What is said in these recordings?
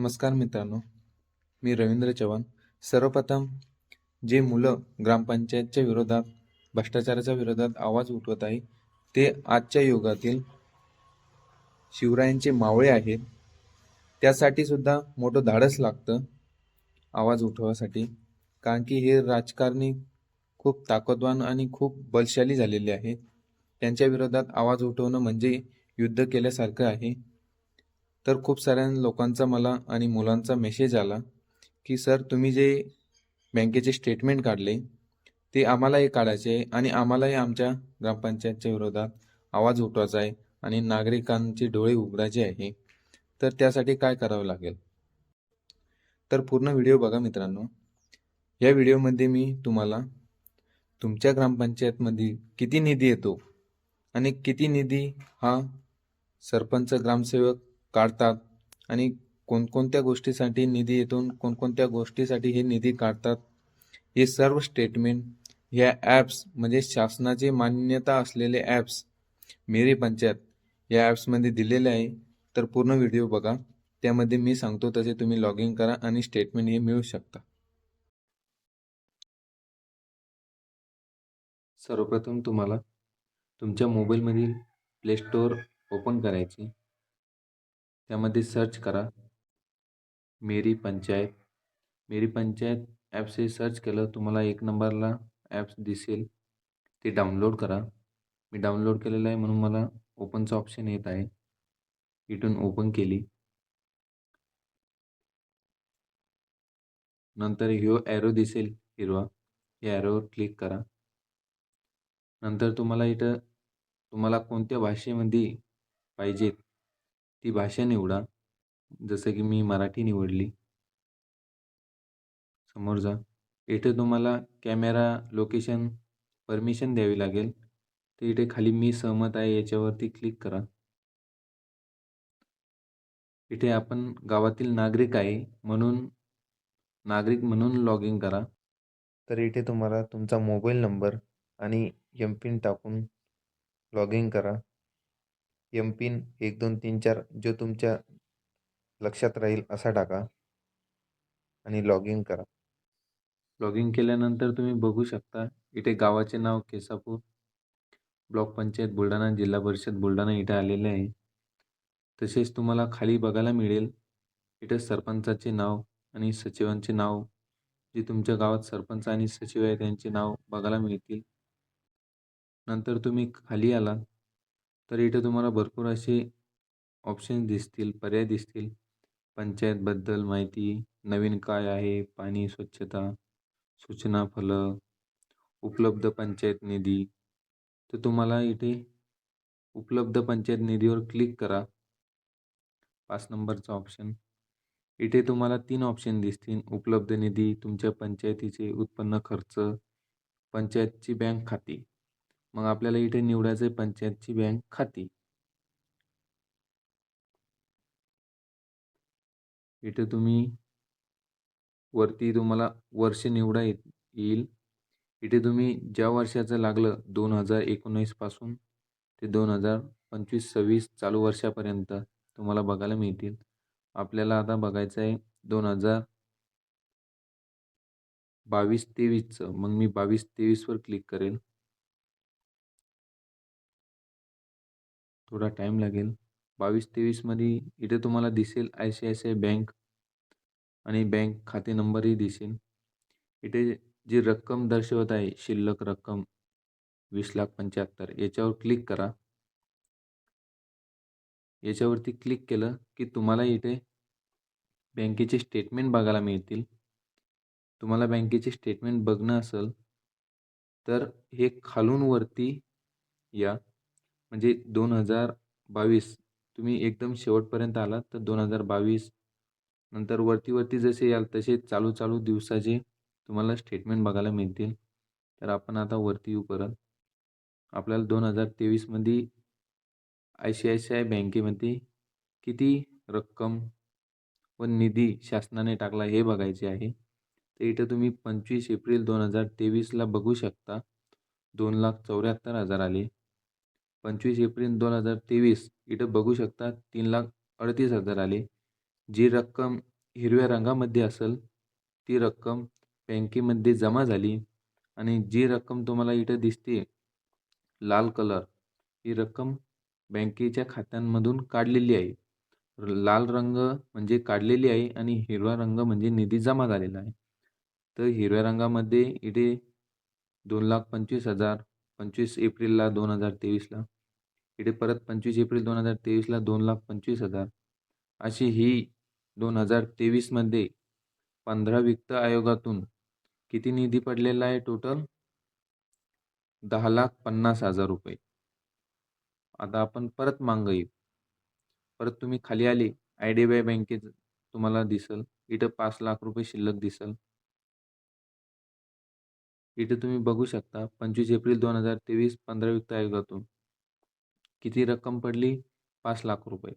नमस्कार मित्रांनो, मी रवींद्र चव्हाण. सर्वप्रथम जे मुलं ग्रामपंचायतच्या विरोधात, भ्रष्टाचाराच्या विरोधात आवाज उठवत आहे, ते आजच्या युगातील शिवरायांचे मावळे आहेत. त्यासाठी सुद्धा मोठं धाडस लागतं आवाज उठवायसाठी, कारण की हे राजकारणी खूप ताकदवान आणि खूप बलशाली झालेले आहेत. त्यांच्या विरोधात आवाज उठवणं म्हणजे युद्ध केल्यासारखं आहे. तर खूप साऱ्या लोकांचा मला आणि मुलांचा मेसेज आला की सर, तुम्ही जे बँकेचे स्टेटमेंट काढले ते आम्हालाही काढायचे आहे आणि आम्हालाही आमच्या ग्रामपंचायतच्या विरोधात आवाज उठवायचा आहे आणि नागरिकांचे डोळे उघडायचे आहे. तर त्यासाठी काय करावं लागेल? तर पूर्ण व्हिडिओ बघा मित्रांनो. या व्हिडिओमध्ये मी तुम्हाला तुमच्या ग्रामपंचायतमध्ये किती निधी येतो आणि किती निधी हा सरपंच, ग्रामसेवक काढतात आणि कोणकोणत्या गोष्टीसाठी निधी येतो, कोणकोणत्या गोष्टीसाठी हे निधी काढतात, हे सर्व स्टेटमेंट ह्या ॲप्स म्हणजे शासनाची मान्यता असलेले ॲप्स मेरी पंचायत या ॲप्समध्ये दिलेले आहे. तर पूर्ण व्हिडिओ बघा. त्यामध्ये मी सांगतो तसे तुम्ही लॉग इन करा आणि स्टेटमेंट हे मिळू शकता. सर्वप्रथम तुम्हाला तुमच्या मोबाईलमधील प्ले स्टोअर ओपन करायचे. त्यामध्ये सर्च करा मेरी पंचायत. मेरी पंचायत ॲप्स हे सर्च केलं तुम्हाला एक नंबरला ॲप्स दिसेल, ते डाउनलोड करा. मी डाउनलोड केलेलं आहे म्हणून मला ओपनचा ऑप्शन येत आहे. इथून ओपन केली. नंतर ह्यो ॲरो दिसेल हिरवा, या ॲरोवर क्लिक करा. नंतर तुम्हाला इथं तुम्हाला कोणत्या भाषेमध्ये पाहिजेत ती भाषा निवडा. जसं की मी मराठी निवडली. समोर जा. इथे तुम्हाला कॅमेरा लोकेशन परमिशन द्यावी लागेल. तर इथे खाली मी सहमत आहे याच्यावरती क्लिक करा. इथे आपण गावातील नागरिक आहे म्हणून नागरिक म्हणून लॉग इन करा. तर इथे तुम्हाला तुमचा मोबाईल नंबर आणि एम-पिन टाकून लॉग इन करा. एम-पिन 1 2 3 4 जो तुमच्या लक्षात राहील असा टाका आणि लॉग इन करा. लॉग इन केल्यानंतर तुम्ही बघू शकता इथे गावाचे नाव केसापूर, ब्लॉक पंचायत बुलढाणा, जिल्हा परिषद बुलढाणा इथे आलेले आहे. तसेच तुम्हाला खाली बघायला मिळेल इथे सरपंचाचे नाव आणि सचिवांचे नाव, जे तुमच्या गावात सरपंच आणि सचिव आहे त्यांचे नाव बघायला मिळतील. नंतर तुम्ही खाली आलात तर इथे तुम्हाला भरपूर असे ऑप्शन दिसतील, पर्याय दिसतील. पंचायतबद्दल माहिती, नवीन काय आहे, पाणी, स्वच्छता, सूचना फलक, उपलब्ध पंचायत निधी. तर तुम्हाला इथे उपलब्ध पंचायत निधीवर क्लिक करा. 5 नंबरचा ऑप्शन. इथे तुम्हाला 3 ऑप्शन दिसतील. उपलब्ध निधी, तुमच्या पंचायतीचे उत्पन्न खर्च, पंचायतची बँक खाती. मग आपल्याला इथे निवडायचं आहे पंचायतची बँक खाती. इथे तुम्ही वरती तुम्हाला वर्ष निवडा येईल. इथे तुम्ही ज्या वर्षाचं लागलं 2019 पासून ते 2025-26 चालू वर्षापर्यंत तुम्हाला बघायला मिळतील. आपल्याला आता बघायचं आहे 2022-23चं. मग मी 22-23 वर क्लिक करेल. थोडा टाईम लागेल. 22-23 मध्ये इथे तुम्हाला दिसेल ICICI बँक आणि बँक खाते नंबरही दिसेल. इथे जी रक्कम दर्शवत आहे शिल्लक रक्कम 20,75,000 याच्यावर क्लिक करा. याच्यावरती क्लिक केलं की तुम्हाला इथे बँकेचे स्टेटमेंट बघायला मिळतील. तुम्हाला बँकेचे स्टेटमेंट बघणं असेल तर हे खालून वरती या. म्हणजे 2022 तुम्ही एकदम शेवटपर्यंत आलात तर 2022 नंतर वरती जसे याल तसे चालू दिवसाचे तुम्हाला स्टेटमेंट बघायला मिळतील. तर आपण आता वरती येऊ परत. आपल्याला 2023 मध्ये ICICI बँकेमध्ये किती रक्कम व निधी शासनाने टाकला हे बघायचे आहे. तर इथं तुम्ही 25 एप्रिल 2023ला बघू शकता 2,74,000 आले. 25 एप्रिल 2023 इथं बघू शकता 3,38,000 आले. जी रक्कम हिरव्या रंगामध्ये असेल, ती रक्कम बँकेमध्ये जमा झाली आणि जी रक्कम तुम्हाला इथं दिसते लाल कलर, ही रक्कम बँकेच्या खात्यांमधून काढलेली आहे. लाल रंग म्हणजे काढलेली आहे आणि हिरवा रंग म्हणजे निधी जमा झालेला आहे. तर हिरव्या रंगामध्ये इथे 2,25,000 25 एप्रिलला 2023ला, इथे परत 25 एप्रिल 2023ला 2,25,000 अशी ही 2023मध्ये 15 वित्त आयोगातून किती निधी पडलेला आहे टोटल? 10,50,000 रुपये. आता आपण परत मागं येऊ. परत तुम्ही खाली आले, आय-डी-बी-आय बँकेचं तुम्हाला दिसेल. इथं 5,00,000 रुपये शिल्लक दिसेल. इथे तुम्ही बघू शकता 25 एप्रिल 2023 15 वित्त आयोगातून किती रक्कम पडली? 5,00,000 रुपये.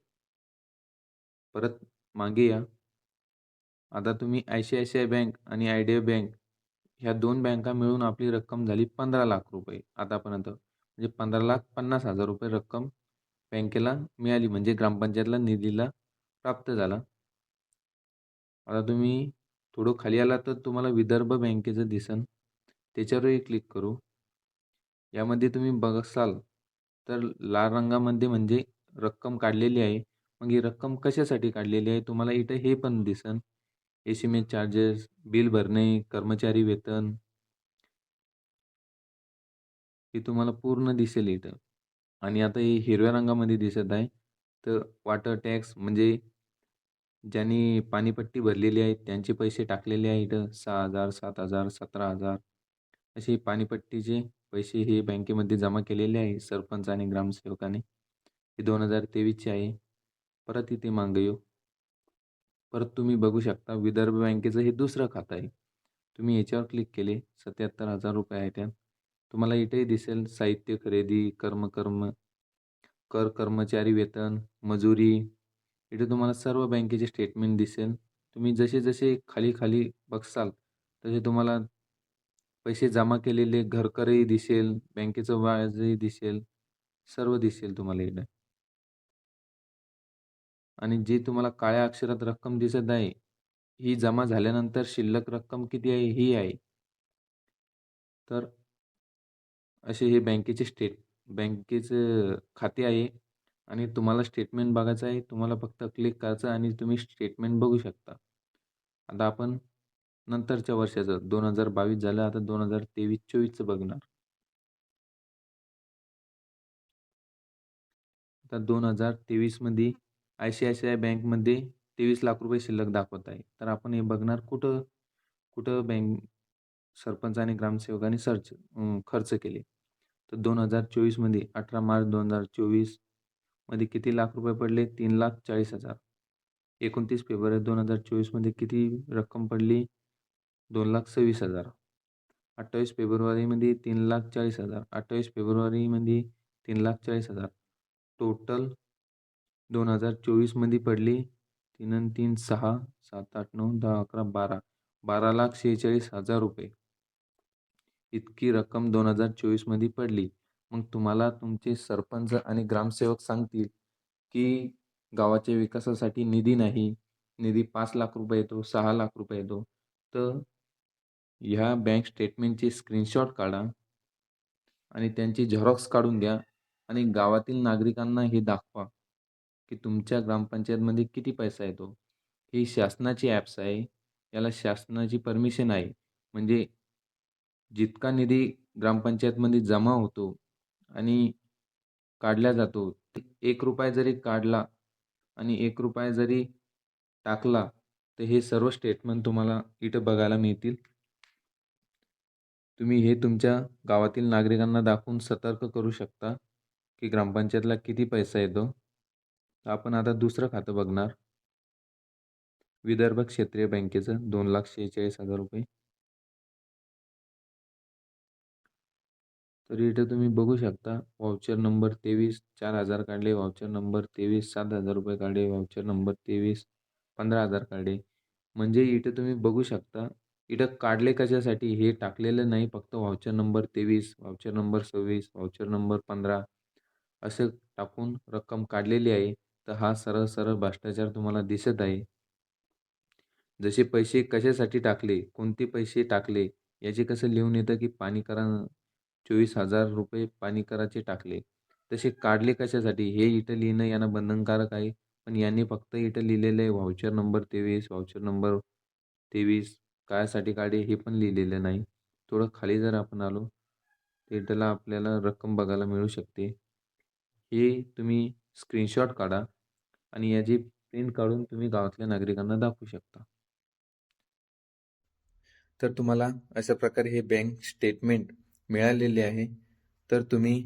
परत मागे या. आता तुम्ही आय-सी-आय-सी-आय बँक आणि आय-डी-बी-आय बँक ह्या 2 बँका मिळून आपली रक्कम झाली 15,00,000 रुपये आतापर्यंत. म्हणजे 15,50,000 रुपये रक्कम बँकेला मिळाली म्हणजे ग्रामपंचायतला निधीला प्राप्त झाला. आता तुम्ही थोडं खाली आलात तर तुम्हाला विदर्भ बँकेचं दिसेल. त्याच्यावरही क्लिक करू. यामध्ये तुम्ही बघसाल तर लाल रंगामध्ये म्हणजे रक्कम काढलेली आहे. मग ही रक्कम कशासाठी काढलेली आहे? तुम्हाला इथं हे पण दिसेल. एस-एम-एस चार्जेस, बिल भरणे, कर्मचारी वेतन हे तुम्हाला पूर्ण दिसेल इथं. आणि आता हे हिरव्या रंगामध्ये दिसत आहे. तर वॉटर टॅक्स म्हणजे ज्यांनी पाणीपट्टी भरलेली आहे त्यांचे पैसे टाकलेले आहे इथं 6,000, 7,000, 17,000 असे पाणीपट्टीचे पैसे हे बँकेमध्ये जमा केलेले आहे सरपंच आणि ग्रामसेवकाने. हे 2023चे आहे. परत इथे मागे येऊ. परत तुम्ही बघू शकता विदर्भ बँकेचं हे दुसरं खातं आहे. तुम्ही याच्यावर क्लिक केले 77,000 रुपये आहे त्यात. तुम्हाला इथेही दिसेल साहित्य खरेदी, कर कर्मचारी वेतन, मजुरी. इथे तुम्हाला सर्व बँकेचे स्टेटमेंट दिसेल. तुम्ही जसे-जसे खाली-खाली बघसाल, तसे तुम्हाला पैसे जमा केलेले घरकरही दिसेल, बँकेचं व्याजही दिसेल, सर्व दिसेल तुम्हाला इकडे. आणि जी तुम्हाला काळ्या अक्षरात रक्कम दिसत आहे, ही जमा झाल्यानंतर शिल्लक रक्कम किती आहे, ही आहे. तर असे हे बँकेचं खाते आहे आणि तुम्हाला स्टेटमेंट बघायचं आहे. तुम्हाला फक्त क्लिक करायचं आणि तुम्ही स्टेटमेंट बघू शकता. आता आपण नंतरच्या वर्षाचं 2022 झालं, आता 2023-24चं बघणार. आता 2023 मध्ये आय-सी-आय-सी-आय बँकमध्ये 23,00,000 रुपये शिल्लक दाखवत आहे. तर आपण हे बघणार कुठं, कुठं सरपंच आणि ग्रामसेवकांनी खर्च केले. तर 2024 मध्ये 18 मार्च 2024 मध्ये किती लाख रुपये पडले? 3,40,000. 29 फेब्रुवारी 2024 मध्ये किती रक्कम पडली? 2,26,000. 28 फेब्रुवारीमध्ये 3,40,000. 28 फेब्रुवारीमध्ये 3,40,000. टोटल 2024 मध्ये पडली 3 अन् 3 6, 7, 8, 9, 10, 11, 12. 12,46,000 रुपये इतकी रक्कम 2024 मध्ये पडली. मग तुम्हाला तुमचे सरपंच आणि ग्रामसेवक सांगतील, की गावाच्या विकासासाठी निधी नाही. निधी 5,00,000 रुपये येतो, 6,00,000 रुपये येतो. तर ह्या बँक स्टेटमेंटचे स्क्रीनशॉट काढा आणि त्यांची झेरॉक्स काढून द्या आणि गावातील नागरिकांना हे दाखवा, की तुमच्या ग्रामपंचायतमध्ये किती पैसा येतो. ही शासनाची ॲप्स आहे. याला शासनाची परमिशन आहे. म्हणजे जितका निधी ग्रामपंचायतमध्ये जमा होतो आणि काढला जातो, ₹1 जरी काढला आणि ₹1 जरी टाकला, तर हे सर्व स्टेटमेंट तुम्हाला इथं बघायला मिळतील. तुम्ही हे तुमच्या गावातील नागरिकांना दाखवून सतर्क करू शकता, की ग्रामपंचायतला किती पैसा येतो. तर आपण आता दुसरं खातं बघणार. विदर्भ क्षेत्रीय बँकेचं 2,46,000 रुपये. तर इथे तुम्ही बघू शकता व्हाउचर नंबर 23 4,000 काढले, व्हाउचर नंबर 23 7,000 रुपये काढले, व्हाउचर नंबर 23 15,000 काढले. म्हणजे इथे तुम्ही बघू शकता, इथं काढले कशासाठी हे टाकलेलं नाही. फक्त voucher number 23, voucher number 26, voucher number 15 असं टाकून रक्कम काढलेली आहे. तर हा सरळ-सरळ भ्रष्टाचार तुम्हाला दिसत आहे. जसे पैसे कशासाठी टाकले, कोणते पैसे टाकले, याचे कसं लिहून येतं, की पाणी करा 24,000 रुपये पाणी कराचे टाकले. तसे काढले कशासाठी हे इथं लिहिणं यांना बंधनकारक आहे. पण यांनी फक्त इथं लिहिलेलं आहे व्हाउचर नंबर 23, व्हाउचर नंबर 23 कायसाठी काढले हे पण लिहिलेलं नाही. थोडं खाली जर आपण आलो, तर इथला आपल्याला रक्कम बघायला मिळू शकते. हे तुम्ही स्क्रीनशॉट काढा आणि याची प्रिंट काढून तुम्ही गावातल्या नागरिकांना दाखवू शकता. तर तुम्हाला अशा प्रकारे हे बँक स्टेटमेंट मिळालेले आहे. तर तुम्ही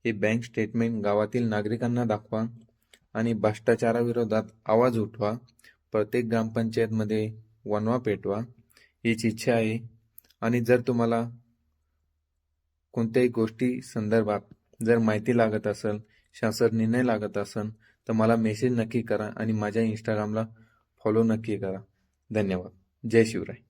हे बँक स्टेटमेंट गावातील नागरिकांना दाखवा आणि भ्रष्टाचाराविरोधात आवाज उठवा. प्रत्येक ग्रामपंचायतमध्ये वणवा पेटवा हीच इच्छा आहे. आणि जर तुम्हाला कोणत्याही गोष्टी संदर्भात जर माहिती लागत असेल, शासन निर्णय लागत असेल, तर मला मेसेज नक्की करा आणि माझ्या इंस्टाग्रामला फॉलो नक्की करा. धन्यवाद. जय शिवराय.